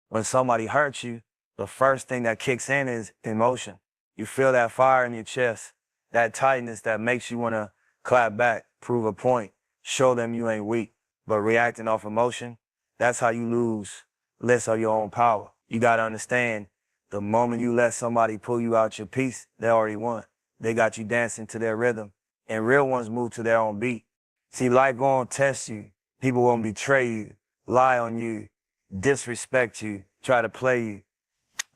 When somebody hurts you, the first thing that kicks in is emotion. You feel that fire in your chest, that tightness that makes you want to clap back, prove a point, show them you ain't weak. But reacting off emotion, that's how you lose less of your own power. You got to understand, the moment you let somebody pull you out your piece, they already won. They got you dancing to their rhythm, and real ones move to their own beat. See, life gonna test you. People gonna betray you, lie on you, disrespect you, try to play you.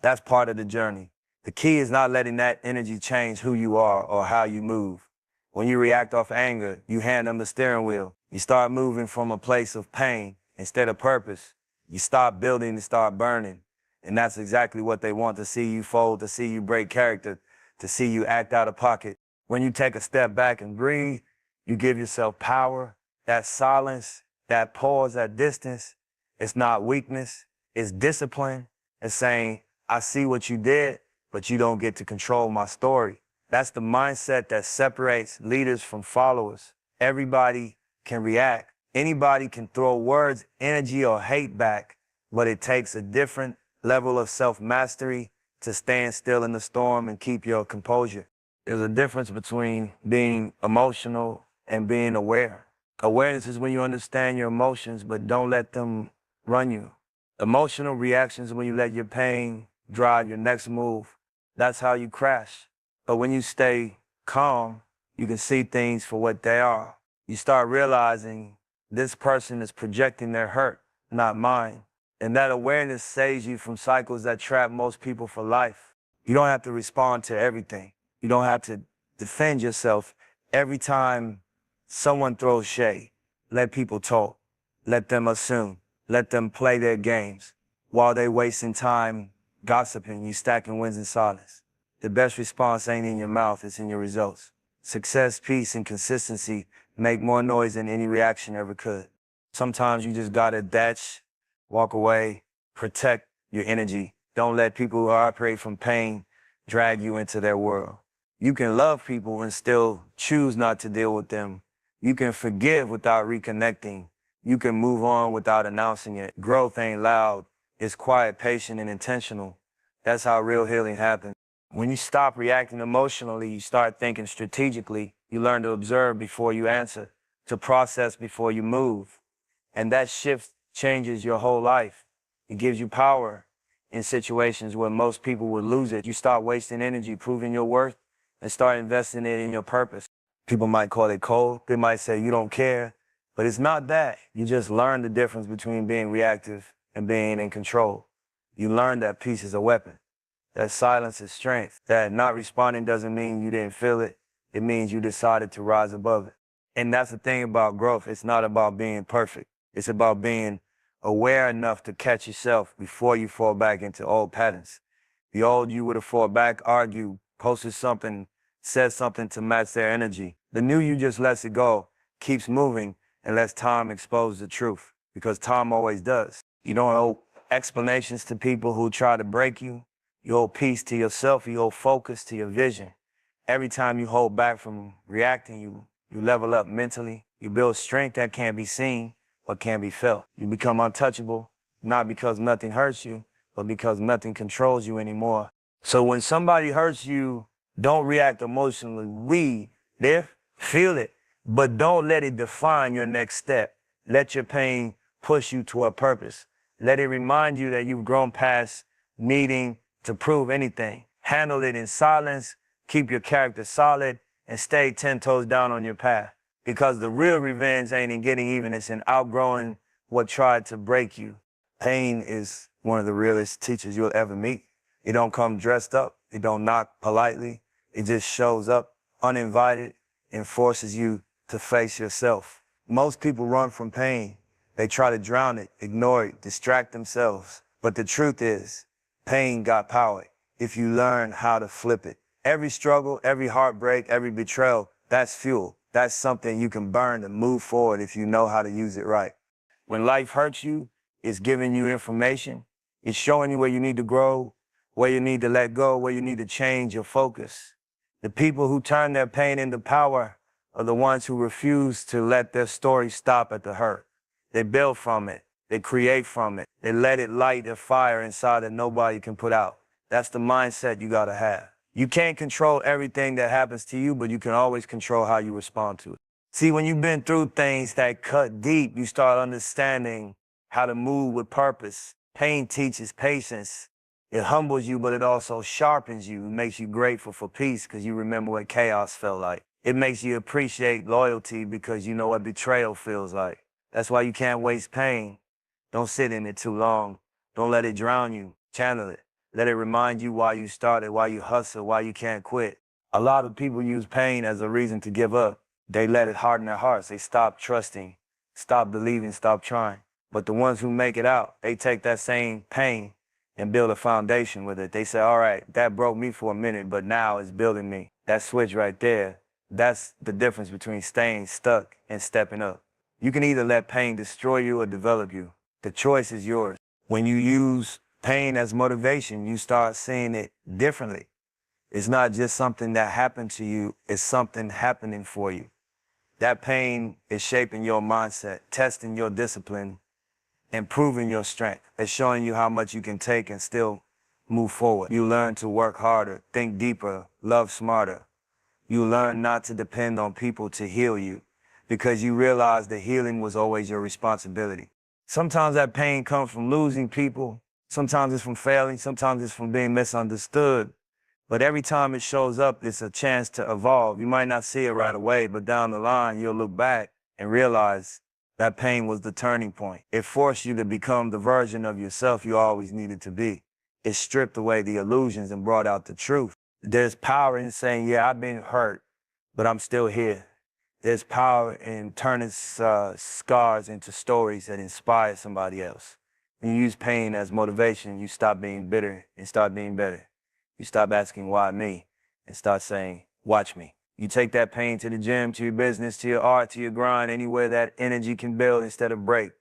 That's part of the journey. The key is not letting that energy change who you are or how you move. When you react off anger, you hand them the steering wheel. You start moving from a place of pain instead of purpose. You stop building and start burning. And that's exactly what they want, to see you fold, to see you break character, to see you act out of pocket. When you take a step back and breathe, you give yourself power. That silence, that pause, that distance, it's not weakness, it's discipline. It's saying, I see what you did, but you don't get to control my story. That's the mindset that separates leaders from followers. Everybody can react. Anybody can throw words, energy, or hate back, but it takes a different level of self-mastery to stand still in the storm and keep your composure. There's a difference between being emotional and being aware. Awareness is when you understand your emotions, but don't let them run you. Emotional reactions when you let your pain drive your next move. That's how you crash. But when you stay calm, you can see things for what they are. You start realizing this person is projecting their hurt, not mine. And that awareness saves you from cycles that trap most people for life. You don't have to respond to everything. You don't have to defend yourself every time someone throws shade. Let people talk. Let them assume. Let them play their games. While they wasting time gossiping, you stacking wins in silence. The best response ain't in your mouth, it's in your results. Success, peace, and consistency make more noise than any reaction ever could. Sometimes you just gotta datch, walk away, protect your energy. Don't let people who operate from pain drag you into their world. You can love people and still choose not to deal with them. You can forgive without reconnecting. You can move on without announcing it. Growth ain't loud. It's quiet, patient, and intentional. That's how real healing happens. When you stop reacting emotionally, you start thinking strategically. You learn to observe before you answer, to process before you move. And that shift changes your whole life. It gives you power in situations where most people would lose it. You start wasting energy proving your worth and start investing it in your purpose. People might call it cold. They might say you don't care, but it's not that. You just learn the difference between being reactive and being in control. You learn that peace is a weapon, that silence is strength, that not responding doesn't mean you didn't feel it. It means you decided to rise above it. And that's the thing about growth. It's not about being perfect. It's about being aware enough to catch yourself before you fall back into old patterns. The old you would have fought back, argued, posted something, said something to match their energy. The new you just lets it go, keeps moving, and lets time expose the truth, because time always does. You don't owe explanations to people who try to break you. You owe peace to yourself. You owe focus to your vision. Every time you hold back from reacting, you level up mentally. You build strength that can't be seen, but can be felt. You become untouchable, not because nothing hurts you, but because nothing controls you anymore. So when somebody hurts you, don't react emotionally. Read, live, feel it, but don't let it define your next step. Let your pain push you to a purpose. Let it remind you that you've grown past needing to prove anything. Handle it in silence, keep your character solid, and stay 10 toes down on your path. Because the real revenge ain't in getting even, it's in outgrowing what tried to break you. Pain is one of the realest teachers you'll ever meet. It don't come dressed up. It don't knock politely. It just shows up uninvited and forces you to face yourself. Most people run from pain. They try to drown it, ignore it, distract themselves. But the truth is, pain got power if you learn how to flip it. Every struggle, every heartbreak, every betrayal, that's fuel. That's something you can burn to move forward if you know how to use it right. When life hurts you, it's giving you information. It's showing you where you need to grow, where you need to let go, where you need to change your focus. The people who turn their pain into power are the ones who refuse to let their story stop at the hurt. They build from it. They create from it. They let it light a fire inside that nobody can put out. That's the mindset you gotta have. You can't control everything that happens to you, but you can always control how you respond to it. See, when you've been through things that cut deep, you start understanding how to move with purpose. Pain teaches patience. It humbles you, but it also sharpens you. It makes you grateful for peace because you remember what chaos felt like. It makes you appreciate loyalty because you know what betrayal feels like. That's why you can't waste pain. Don't sit in it too long. Don't let it drown you. Channel it. Let it remind you why you started, why you hustle, why you can't quit. A lot of people use pain as a reason to give up. They let it harden their hearts. They stop trusting, stop believing, stop trying. But the ones who make it out, they take that same pain and build a foundation with it. They say, all right, that broke me for a minute, but now it's building me. That switch right there, that's the difference between staying stuck and stepping up. You can either let pain destroy you or develop you. The choice is yours. When you use pain as motivation, you start seeing it differently. It's not just something that happened to you, it's something happening for you. That pain is shaping your mindset, testing your discipline, improving your strength. It's showing you how much you can take and still move forward. You learn to work harder, think deeper, love smarter. You learn not to depend on people to heal you because you realize the healing was always your responsibility. Sometimes that pain comes from losing people. Sometimes it's from failing. Sometimes it's from being misunderstood. But every time it shows up, it's a chance to evolve. You might not see it right away, but down the line, you'll look back and realize that pain was the turning point. It forced you to become the version of yourself you always needed to be. It stripped away the illusions and brought out the truth. There's power in saying, yeah, I've been hurt, but I'm still here. There's power in turning scars into stories that inspire somebody else. When you use pain as motivation, you stop being bitter and start being better. You stop asking, why me? And start saying, watch me. You take that pain to the gym, to your business, to your art, to your grind, anywhere that energy can build instead of break.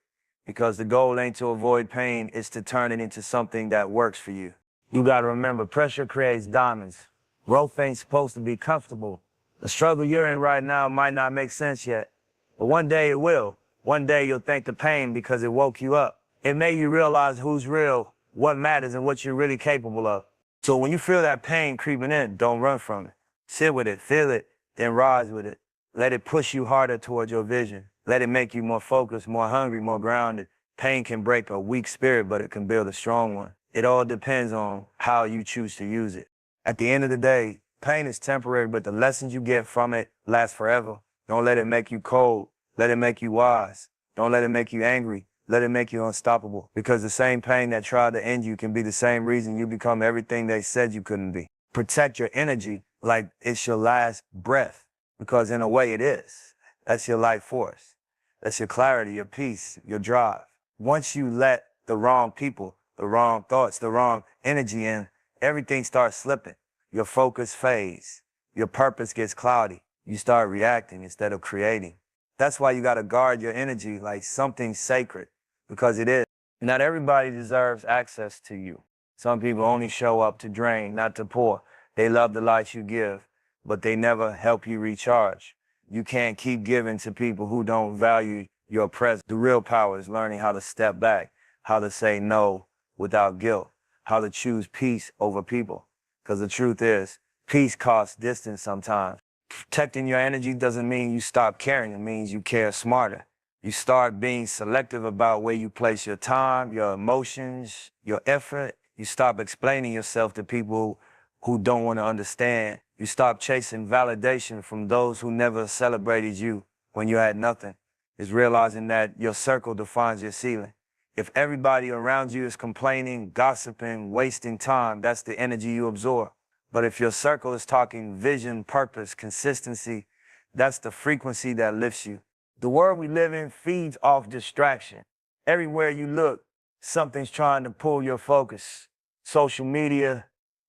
Because the goal ain't to avoid pain, it's to turn it into something that works for you. You gotta remember, pressure creates diamonds. Growth ain't supposed to be comfortable. The struggle you're in right now might not make sense yet, but one day it will. One day you'll thank the pain because it woke you up. It made you realize who's real, what matters, and what you're really capable of. So when you feel that pain creeping in, don't run from it. Sit with it, feel it, then rise with it. Let it push you harder towards your vision. Let it make you more focused, more hungry, more grounded. Pain can break a weak spirit, but it can build a strong one. It all depends on how you choose to use it. At the end of the day, pain is temporary, but the lessons you get from it last forever. Don't let it make you cold. Let it make you wise. Don't let it make you angry. Let it make you unstoppable. Because the same pain that tried to end you can be the same reason you become everything they said you couldn't be. Protect your energy like it's your last breath, because in a way it is. That's your life force. That's your clarity, your peace, your drive. Once you let the wrong people, the wrong thoughts, the wrong energy in, everything starts slipping. Your focus fades. Your purpose gets cloudy. You start reacting instead of creating. That's why you got to guard your energy like something sacred, because it is. Not everybody deserves access to you. Some people only show up to drain, not to pour. They love the light you give, but they never help you recharge. You can't keep giving to people who don't value your presence. The real power is learning how to step back, how to say no without guilt, how to choose peace over people. Because the truth is, peace costs distance sometimes. Protecting your energy doesn't mean you stop caring. It means you care smarter. You start being selective about where you place your time, your emotions, your effort. You stop explaining yourself to people who don't want to understand. You stop chasing validation from those who never celebrated you when you had nothing. It's realizing that your circle defines your ceiling. If everybody around you is complaining, gossiping, wasting time, that's the energy you absorb. But if your circle is talking vision, purpose, consistency, that's the frequency that lifts you. The world we live in feeds off distraction. Everywhere you look, something's trying to pull your focus. Social media,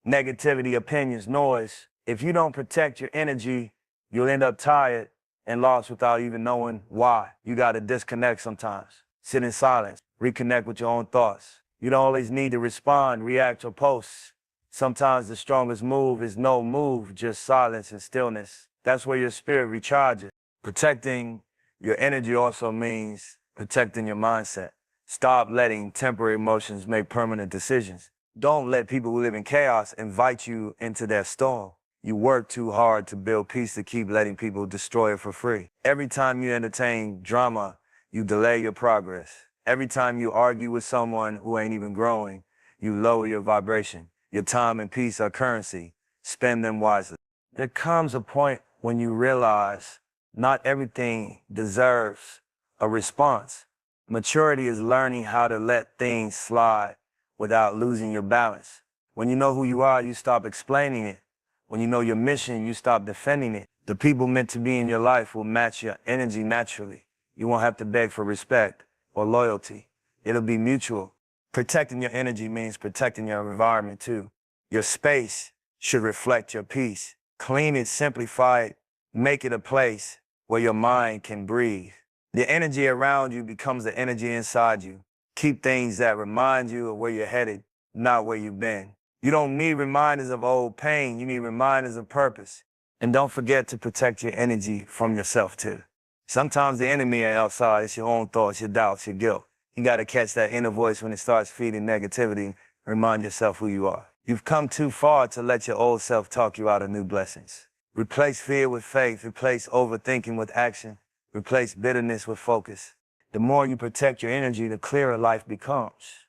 negativity, opinions, noise. If you don't protect your energy, you'll end up tired and lost without even knowing why. You got to disconnect sometimes. Sit in silence. Reconnect with your own thoughts. You don't always need to respond, react, or post. Sometimes the strongest move is no move, just silence and stillness. That's where your spirit recharges. Protecting your energy also means protecting your mindset. Stop letting temporary emotions make permanent decisions. Don't let people who live in chaos invite you into their storm. You work too hard to build peace to keep letting people destroy it for free. Every time you entertain drama, you delay your progress. Every time you argue with someone who ain't even growing, you lower your vibration. Your time and peace are currency. Spend them wisely. There comes a point when you realize not everything deserves a response. Maturity is learning how to let things slide without losing your balance. When you know who you are, you stop explaining it. When you know your mission, you stop defending it. The people meant to be in your life will match your energy naturally. You won't have to beg for respect or loyalty. It'll be mutual. Protecting your energy means protecting your environment too. Your space should reflect your peace. Clean it, simplify it, make it a place where your mind can breathe. The energy around you becomes the energy inside you. Keep things that remind you of where you're headed, not where you've been. You don't need reminders of old pain, you need reminders of purpose. And don't forget to protect your energy from yourself too. Sometimes the enemy ain't outside, it's your own thoughts, your doubts, your guilt. You gotta catch that inner voice when it starts feeding negativity and remind yourself who you are. You've come too far to let your old self talk you out of new blessings. Replace fear with faith, replace overthinking with action, replace bitterness with focus. The more you protect your energy, the clearer life becomes.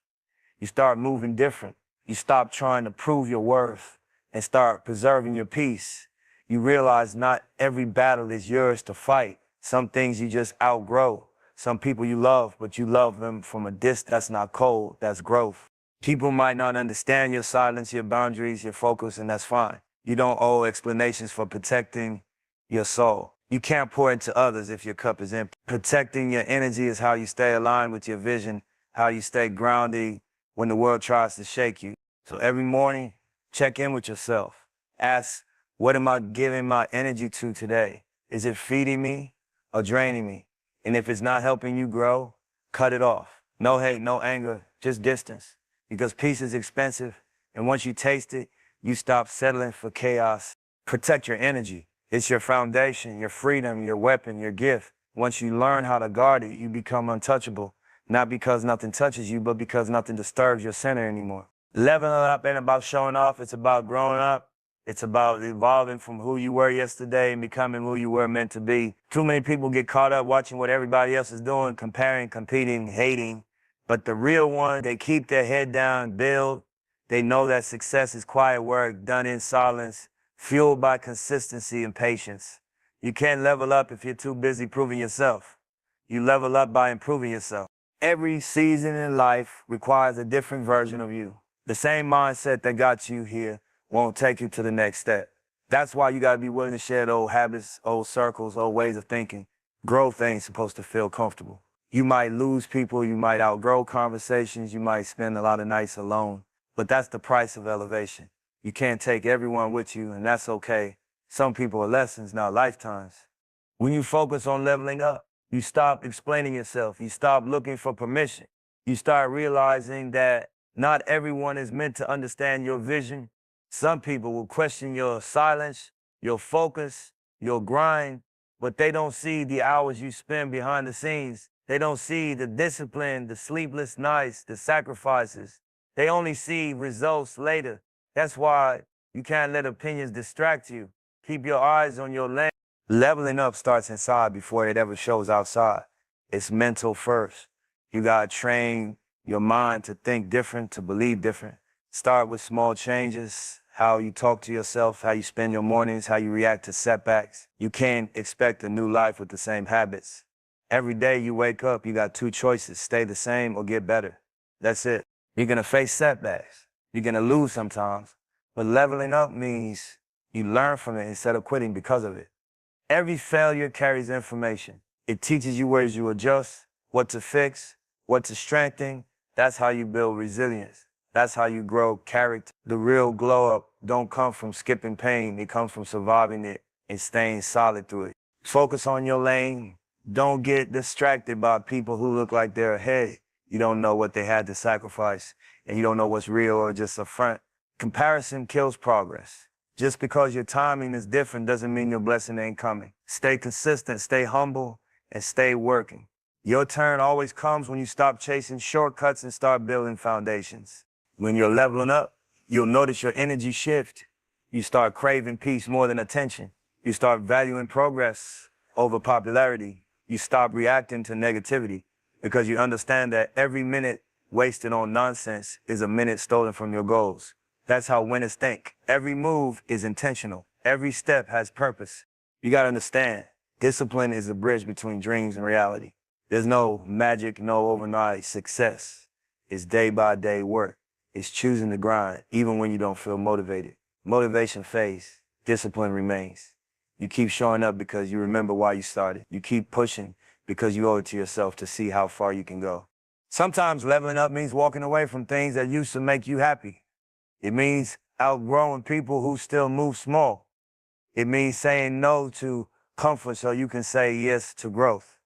You start moving different. You stop trying to prove your worth and start preserving your peace. You realize not every battle is yours to fight. Some things you just outgrow. Some people you love, but you love them from a distance. That's not cold, that's growth. People might not understand your silence, your boundaries, your focus, and that's fine. You don't owe explanations for protecting your soul. You can't pour into others if your cup is empty. Protecting your energy is how you stay aligned with your vision, how you stay grounded when the world tries to shake you. So every morning, check in with yourself. Ask, what am I giving my energy to today? Is it feeding me or draining me? And if it's not helping you grow, cut it off. No hate, no anger, just distance. Because peace is expensive, and once you taste it, you stop settling for chaos. Protect your energy. It's your foundation, your freedom, your weapon, your gift. Once you learn how to guard it, you become untouchable. Not because nothing touches you, but because nothing disturbs your center anymore. Leveling up ain't about showing off, it's about growing up. It's about evolving from who you were yesterday and becoming who you were meant to be. Too many people get caught up watching what everybody else is doing, comparing, competing, hating. But the real one, they keep their head down, build. They know that success is quiet work done in silence, fueled by consistency and patience. You can't level up if you're too busy proving yourself. You level up by improving yourself. Every season in life requires a different version of you. The same mindset that got you here won't take you to the next step. That's why you gotta be willing to shed old habits, old circles, old ways of thinking. Growth ain't supposed to feel comfortable. You might lose people, you might outgrow conversations, you might spend a lot of nights alone, but that's the price of elevation. You can't take everyone with you, and that's okay. Some people are lessons, not lifetimes. When you focus on leveling up, you stop explaining yourself, you stop looking for permission. You start realizing that not everyone is meant to understand your vision. Some people will question your silence, your focus, your grind, but they don't see the hours you spend behind the scenes. They don't see the discipline, the sleepless nights, the sacrifices. They only see results later. That's why you can't let opinions distract you. Keep your eyes on your lane. Leveling up starts inside before it ever shows outside. It's mental first. You gotta train your mind to think different, to believe different. Start with small changes, how you talk to yourself, how you spend your mornings, how you react to setbacks. You can't expect a new life with the same habits. Every day you wake up, you got two choices, stay the same or get better. That's it. You're gonna face setbacks. You're gonna lose sometimes. But leveling up means you learn from it instead of quitting because of it. Every failure carries information. It teaches you ways you adjust, what to fix, what to strengthen. That's how you build resilience. That's how you grow character. The real glow up don't come from skipping pain. It comes from surviving it and staying solid through it. Focus on your lane. Don't get distracted by people who look like they're ahead. You don't know what they had to sacrifice, and you don't know what's real or just a front. Comparison kills progress. Just because your timing is different doesn't mean your blessing ain't coming. Stay consistent, stay humble, and stay working. Your turn always comes when you stop chasing shortcuts and start building foundations. When you're leveling up, you'll notice your energy shift. You start craving peace more than attention. You start valuing progress over popularity. You stop reacting to negativity because you understand that every minute wasted on nonsense is a minute stolen from your goals. That's how winners think. Every move is intentional. Every step has purpose. You gotta understand, discipline is a bridge between dreams and reality. There's no magic, no overnight success. It's day by day work. It's choosing to grind, even when you don't feel motivated. Motivation fades, discipline remains. You keep showing up because you remember why you started. You keep pushing because you owe it to yourself to see how far you can go. Sometimes leveling up means walking away from things that used to make you happy. It means outgrowing people who still move small. It means saying no to comfort so you can say yes to growth.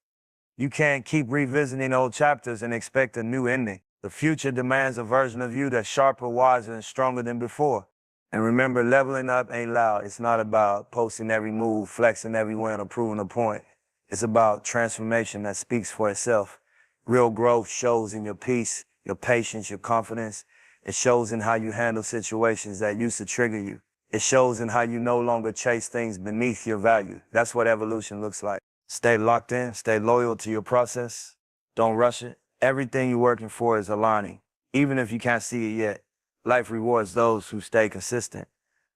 You can't keep revisiting old chapters and expect a new ending. The future demands a version of you that's sharper, wiser, and stronger than before. And remember, leveling up ain't loud. It's not about posting every move, flexing every win, or proving a point. It's about transformation that speaks for itself. Real growth shows in your peace, your patience, your confidence. It shows in how you handle situations that used to trigger you. It shows in how you no longer chase things beneath your value. That's what evolution looks like. Stay locked in, stay loyal to your process. Don't rush it. Everything you're working for is aligning. Even if you can't see it yet, life rewards those who stay consistent,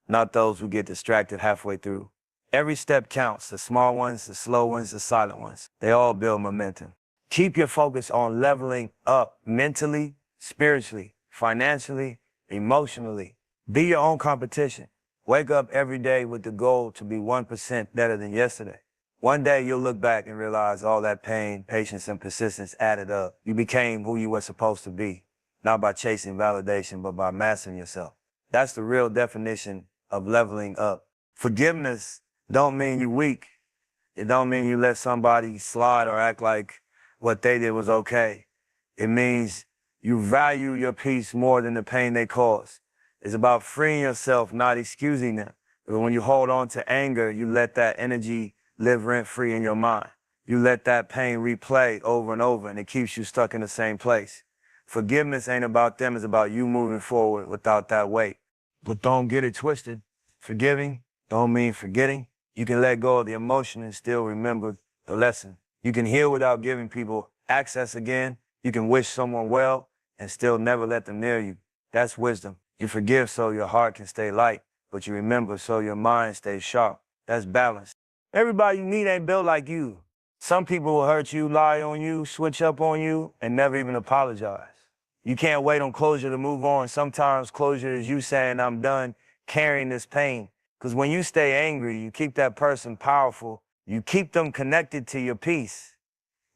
not those who get distracted halfway through. Every step counts, the small ones, the slow ones, the silent ones. They all build momentum. Keep your focus on leveling up mentally, spiritually, financially, emotionally. Be your own competition. Wake up every day with the goal to be 1% better than yesterday. One day you'll look back and realize all that pain, patience, and persistence added up. You became who you were supposed to be, not by chasing validation, but by mastering yourself. That's the real definition of leveling up. Forgiveness don't mean you're weak. It don't mean you let somebody slide or act like what they did was okay. It means you value your peace more than the pain they caused. It's about freeing yourself, not excusing them. But when you hold on to anger, you let that energy live rent-free in your mind. You let that pain replay over and over, and it keeps you stuck in the same place. Forgiveness ain't about them, it's about you moving forward without that weight. But don't get it twisted. Forgiving don't mean forgetting. You can let go of the emotion and still remember the lesson. You can heal without giving people access again. You can wish someone well and still never let them near you. That's wisdom. You forgive so your heart can stay light, but you remember so your mind stays sharp. That's balance. Everybody you meet ain't built like you. Some people will hurt you, lie on you, switch up on you, and never even apologize. You can't wait on closure to move on. Sometimes closure is you saying, I'm done carrying this pain. Because when you stay angry, you keep that person powerful. You keep them connected to your peace.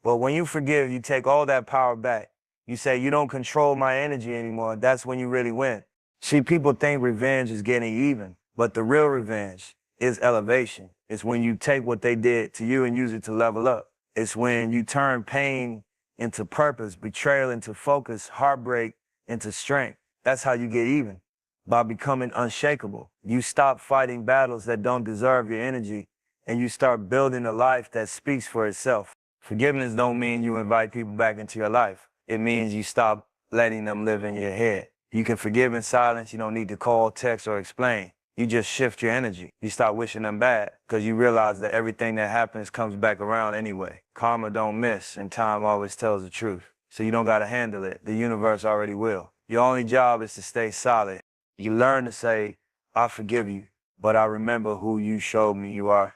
But when you forgive, you take all that power back. You say, you don't control my energy anymore. That's when you really win. See, people think revenge is getting even, but the real revenge is elevation. It's when you take what they did to you and use it to level up. It's when you turn pain into purpose, betrayal into focus, heartbreak into strength. That's how you get even, by becoming unshakable. You stop fighting battles that don't deserve your energy, and you start building a life that speaks for itself. Forgiveness don't mean you invite people back into your life. It means you stop letting them live in your head. You can forgive in silence. You don't need to call, text, or explain. You just shift your energy. You stop wishing them bad because you realize that everything that happens comes back around anyway. Karma don't miss, and time always tells the truth. So you don't got to handle it. The universe already will. Your only job is to stay solid. You learn to say, I forgive you, but I remember who you showed me you are.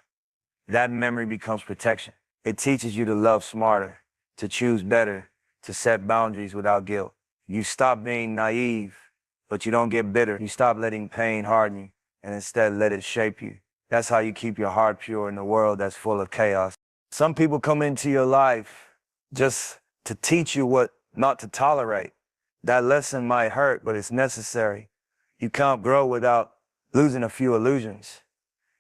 That memory becomes protection. It teaches you to love smarter, to choose better, to set boundaries without guilt. You stop being naive, but you don't get bitter. You stop letting pain harden you and instead let it shape you. That's how you keep your heart pure in a world that's full of chaos. Some people come into your life just to teach you what not to tolerate. That lesson might hurt, but it's necessary. You can't grow without losing a few illusions.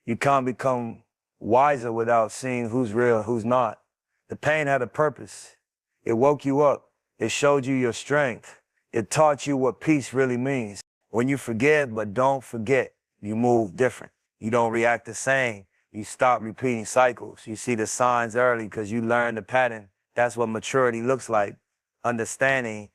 You can't become wiser without seeing who's real, who's not. The pain had a purpose. It woke you up. It showed you your strength. It taught you what peace really means. When you forgive but don't forget, you move different. You don't react the same. You stop repeating cycles. You see the signs early because you learn the pattern That's what maturity looks like. Understanding